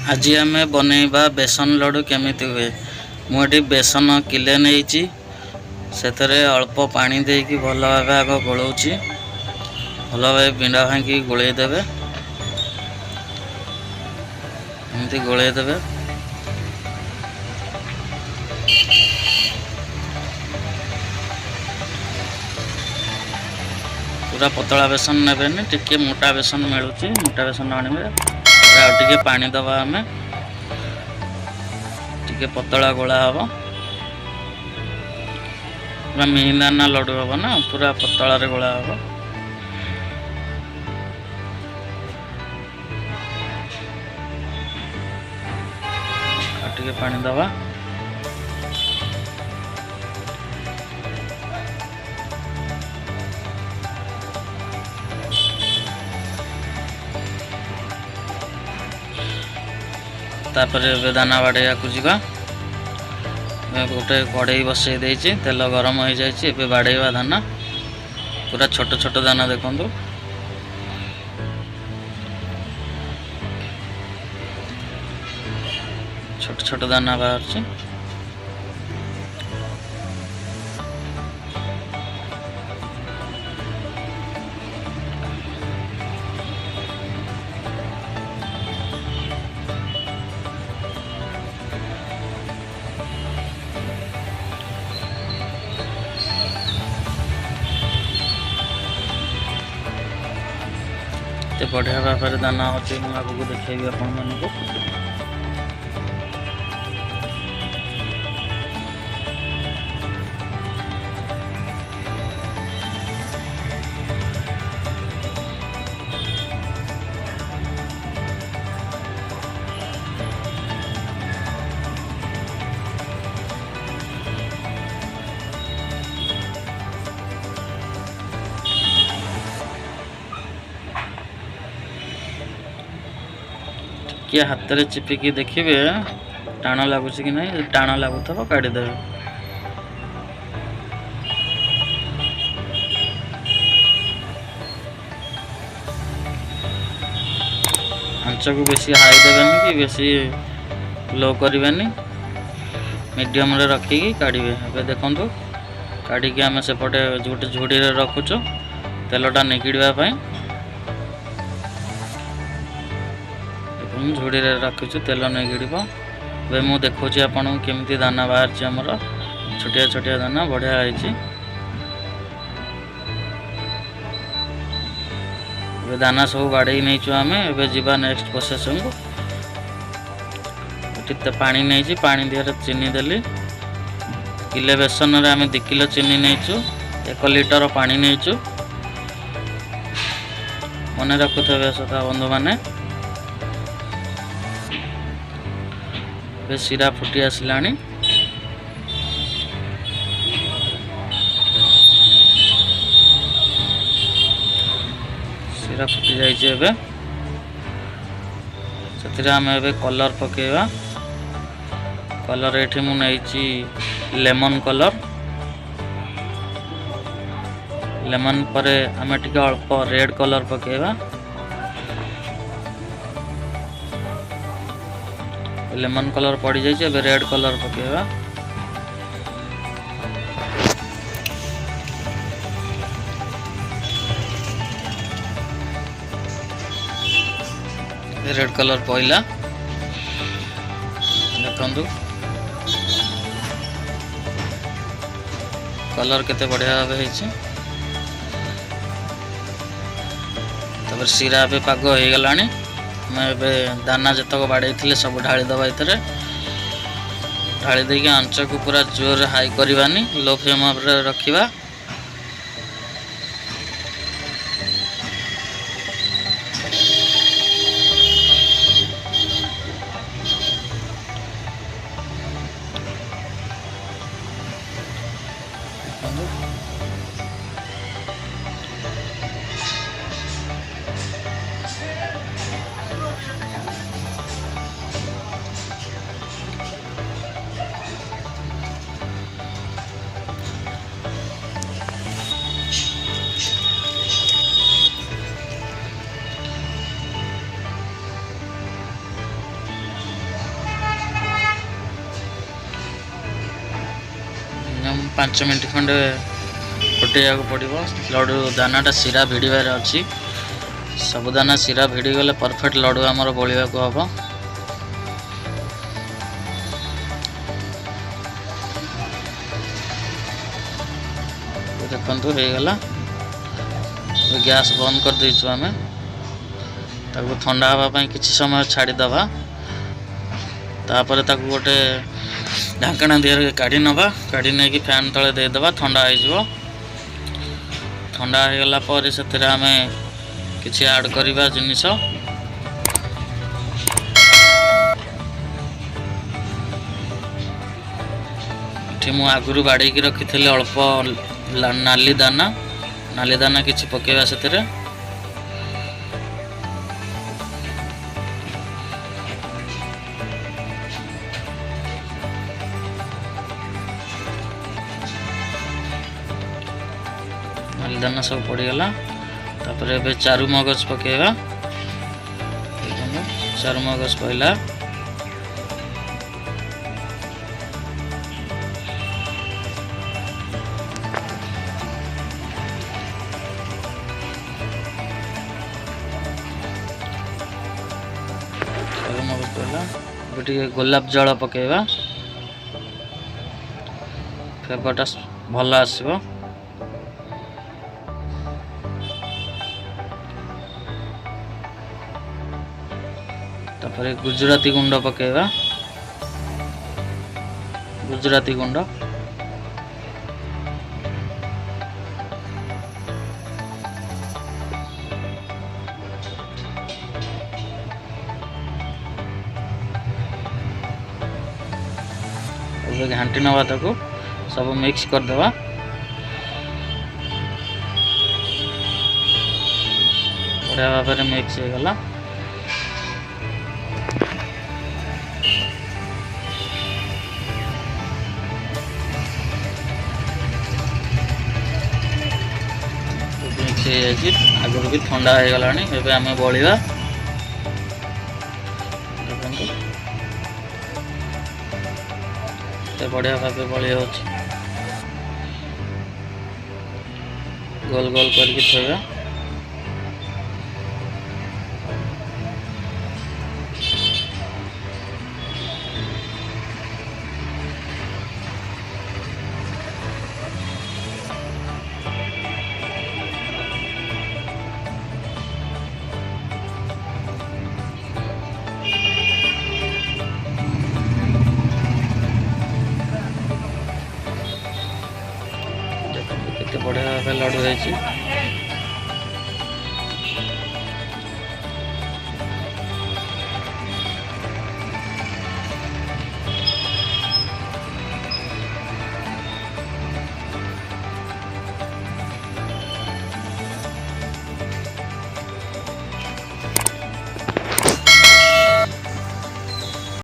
आज आम बनैबा बेसन लड्डू केमिति हुए। मुझे बेसन किले नहीं से अल्प पानी देकी भल भाव आग गोलाऊँच। भल भाव बिंडा भांगी गोलैदेवे। एमती गोलैदेवे। पूरा पतला बेसन नेबेनि, टिके मोटा बेसन मिलूँ। मोटा बेसन आने टे पानी दबा आम टे पतला गोला हम। पूरा मिहिदाना लड्डू हम ना, पूरा पतला रे गोला हम। टे पानी दबा। तापर दाना बाड़े को जीवा। गोटे कड़े बसई देछि, तेल गरम हो जाए। बाड़ेवा दाना पूरा छोट छोट दाना देखु, छोट छोट दाना बाहर। बढ़िया भाव में दाना अच्छे मुझे आगे देखी आपण मानक। किए हाथ में चिपिकी देखिए टाण लगुच कि नहीं। टाण लगुव काढ़ीदेवे। आंच को बेसी हाई देवेनि कि बेसी लो करेनि, मीडियम रे रखिकी काढ़े। ए देखु काढ़ी आम सेपटे गोटे झुड़ी रखुचु तेलटा निगिड़ापी। झुड़ी रखीचु तेल नहीं गिड़ब। ए मु देखा आपन केमती दाना बाहर आमर छोटिया छोटिया दाना बढ़िया है। दाना सब बाड़े नहीं आम। ए जीवा नेक्स्ट प्रोसेस को। पानी नहीं, पानी दिहर चीनी देली। किले बेसन रे आम 2 किलो चीनी नहीं, 1 लिटर पानी नहीं। मन रखुवे सदा बंधु मैंने। सीरा फुटी आसला। सीरा फुटी जाइए। आम कलर पकेवा। कलर ये मुझे लेमन कलर। लेमन पर आम टे अल्प रेड कलर पकेवा। लेमन कलर पड़ जाए। रेड कलर पकेवा। रेड कलर पइला देखु कलर केते बढ़िया भाव है। सीरा भी पाग हो गला। दाना जतक बाड़े सब ढाली दबा। ढाली देकी आंच को पूरा जोर हाई करवानी, लो फ्लेम रखा। 5 मिनट खंडे फुटेया पड़ो। लड्डू दानाटा सीरा भिड़बार अच्छी। सब दाना सीरा भिड़ी गले परफेक्ट लड्डू आमर बलिया को हम। देखु हो गला। गैस बंद कर देचु आमे। ताकू ठंडा हवापाई किसी समय छाड़ीदबा। तापर ताकू गोटे ढाकना दिहर काढ़ी नवा। काढ़ी नहीं कि फैन तले देदेबा ठंडा हो। ठंडा हो गला पर से आमे किसी ऐड करवा जिनिस। मु आगुरी बाड़ी की रखी थी अल्प नाली दाना किसी पकेवा से नाली दाना सब पड़गला। तापर ए चारू मगज पकेवा। चारू मगज पहला गोटे गोलाप जल पकेवा। फ्लेवरटा भल आसो। तापर गुजराती गुंड पकेवा। गुजराती गुंड घाटी नवा ताको सब मिक्स कर देवा। बढ़िया भाव में मिक्स हो गला। मिक्स हो आगुरी भी ठंडा हो गला। एबे आमे बलिवा। बढ़िया भाव बड़ी हो। गोल गोल करके थोड़ा बढ़िया भाव लड्डू है।